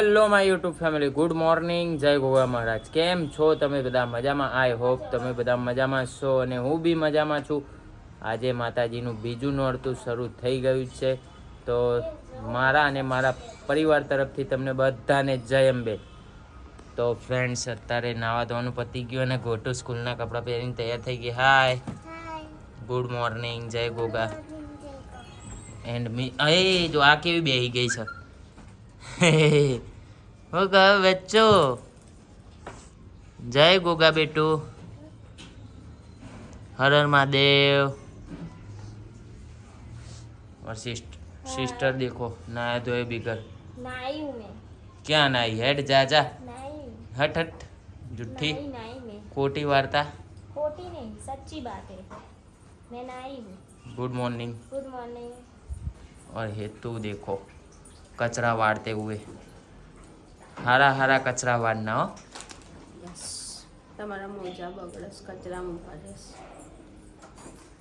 Hello my YouTube family, good morning, જય ગોગા મહારાજ. કેમ છો તમે બધા? મજામાં? આઈ હોપ તમે બધા મજામાં છો અને હું બી મજામાં છું. આજે માતાજીનું બીજું નોરતું શરૂ થઈ ગયું છે, તો મારા અને મારા પરિવાર તરફથી તમને બધાને જય અંબે. તો ફ્રેન્ડ્સ, અત્યારે નાવા ધોવાનું પતી ગયું અને ગોટુ સ્કૂલના કપડાં પહેરીને તૈયાર થઈ ગઈ. હાય, ગુડ મોર્નિંગ, જય ગોગા. એન્ડ મી જો આ કેવી બેહી ગઈ છે. ગોગા બચ્ચો, જય ગોગા બેટુ. હર હર મહાદેવ. और सिस्टर देखो नहाया धोए बिगर नाई हूँ मैं। क्या नाई? हेड जा जा, नाई हट हट, जुट्ठी नाई नाई मैं। कोटी वार्ता. खोटी नहीं, सच्ची बात है, मैं नाई हूँ। Good morning. Good morning. और हेतु देखो कचरा वाड़ते हुए. हारा हारा कचरा वाड़ना हो. यस, તમારા મોજા બગડસ કચરા મૂકવાડેસ.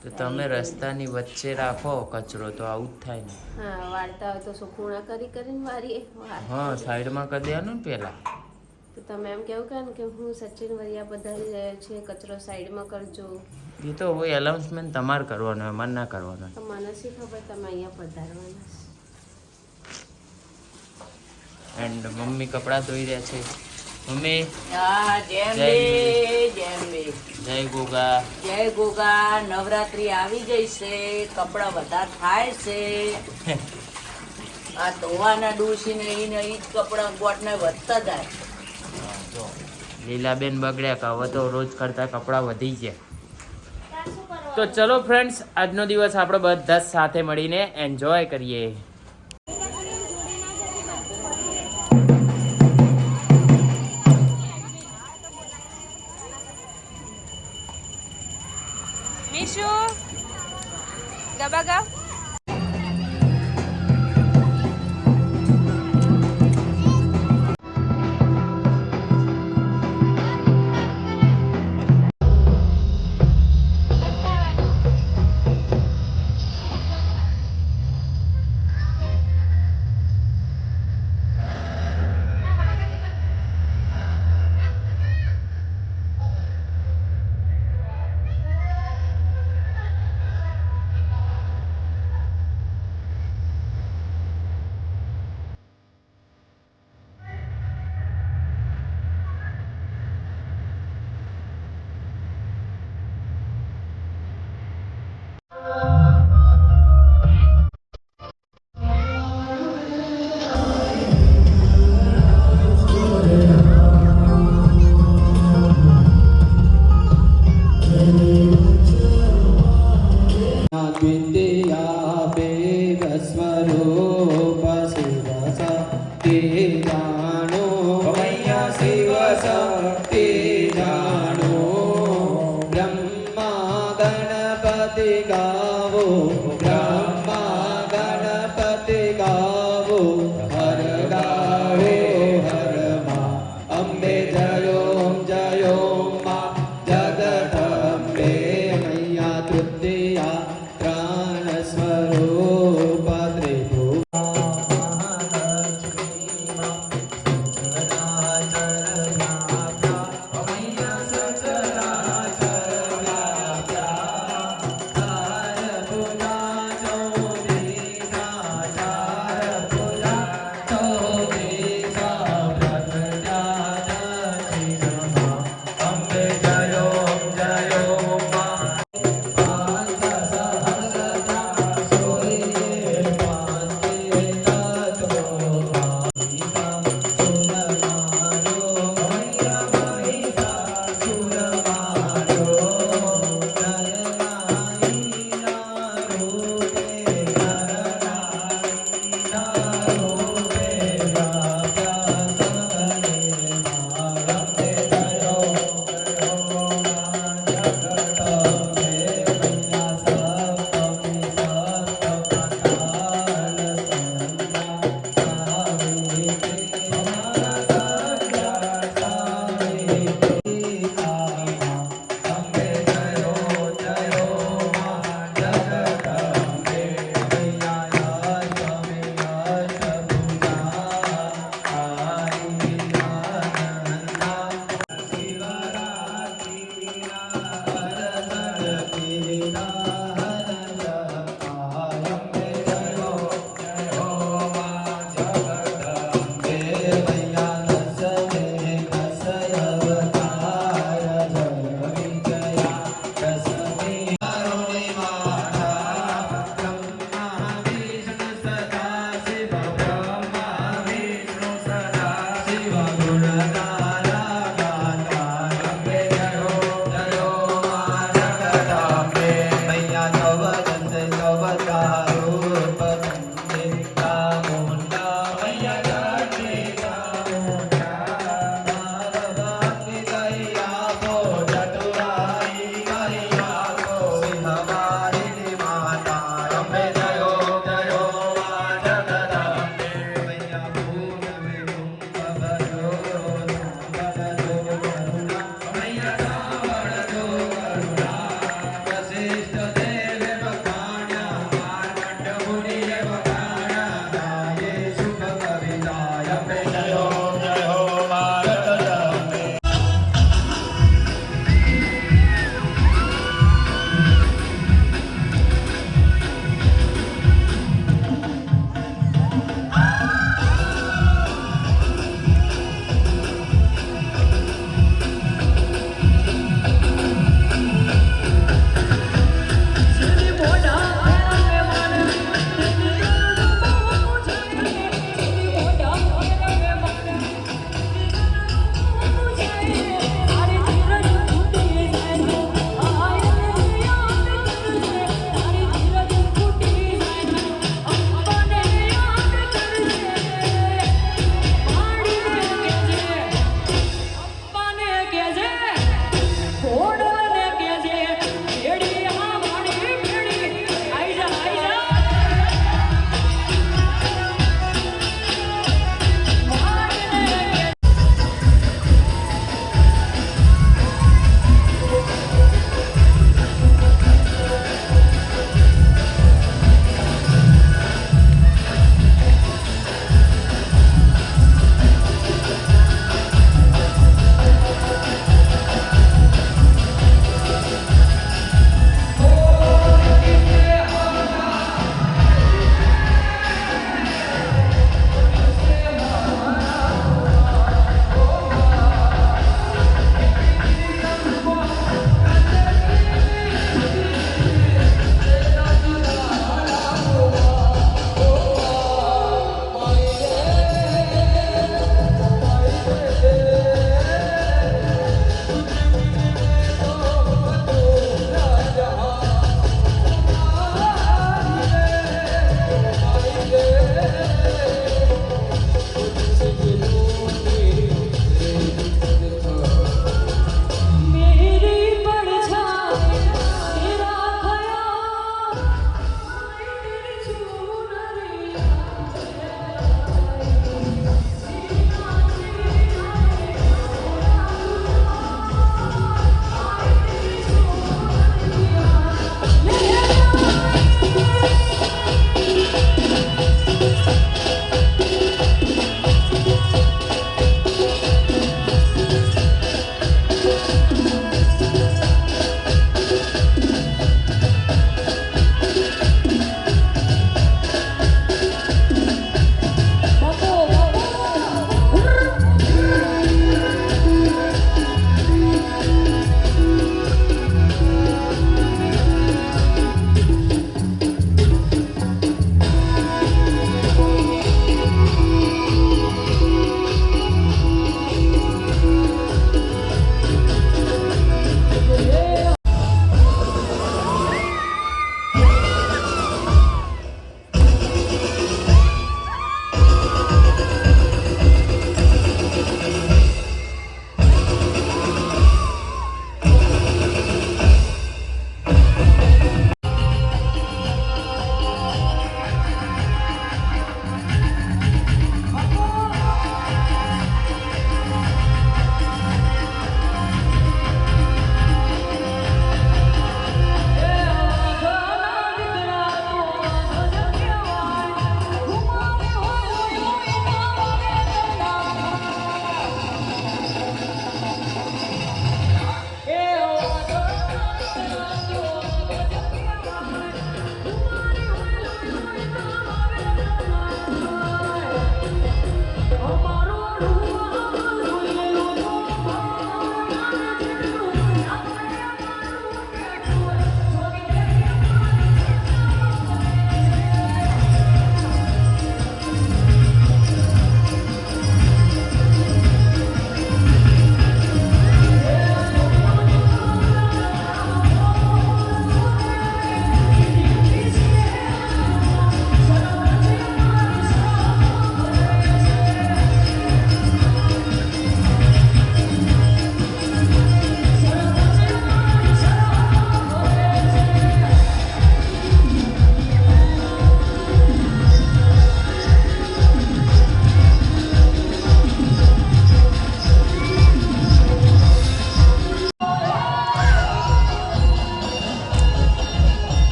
તો તમે રસ્તાની વચ્ચે રાખો કચરો તો આવું જ થાય ને. હા, વાળતા હોય તો સુકૂણા કરી કરીને વારીએ. હા, સાઈડમાં કરી દેવાનું ને પહેલા. તો તમે એમ કેવું કે હું સચિન વરિયા પધારી રહ્યો છે, કચરો સાઈડમાં કરજો. એ તો હોય અનાઉન્સમેન્ટ તમારે કરવાનું હોય, મન ના કરવાનું. તો મને શી ખબર તમે અહીંયા પધારવાના. એન્ડ મમ્મી કપડાં ધોઈ રહ્યા છે. મમ્મી જય ગોગા. જય ગોગા. નવરાત્રી આવી ગઈ છે, કપડા બધા થાય છે. આ ધોવાના ડૂસી ને ઈ જ કપડા ગોટને વધતા જાય. જો લીલાબેન બગડ્યા કે હવે તો રોજ કરતા કપડાં વધી ગયા. તો ચલો ફ્રેન્ડ્સ, આજનો દિવસ આપણે બધા જ સાથે મળીને એન્જોય કરીએ. મીશુ ગબાગા.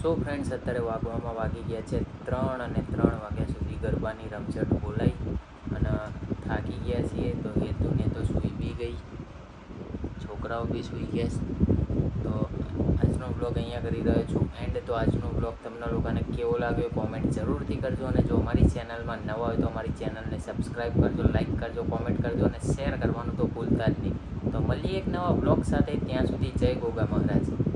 સો ફ્રેન્ડ્સ અત્યારે વાગવામાં વાગી ગયા છે 3 અને 3 વાગ્યા સુધી ગરબાની રમઝટ બોલાઈ અને થાકી ગયા છીએ. તો હેતુને તો સૂઈ બી ગઈ, છોકરાઓ બી સૂઈ ગયા છે. તો આજનો બ્લોગ અહીંયા કરી રહ્યો છું એન્ડ. તો આજનો બ્લોગ તમને લોકોને કેવો લાગ્યો કોમેન્ટ જરૂરથી કરજો. અને જો અમારી ચેનલમાં નવા હોય તો અમારી ચેનલને સબસ્ક્રાઈબ કરજો, લાઈક કરજો, કોમેન્ટ કરજો અને શેર કરવાનું તો ભૂલતા જ નહીં. તો મળીએ એક નવા બ્લોગ સાથે. ત્યાં સુધી જય ગોગા મહારાજ.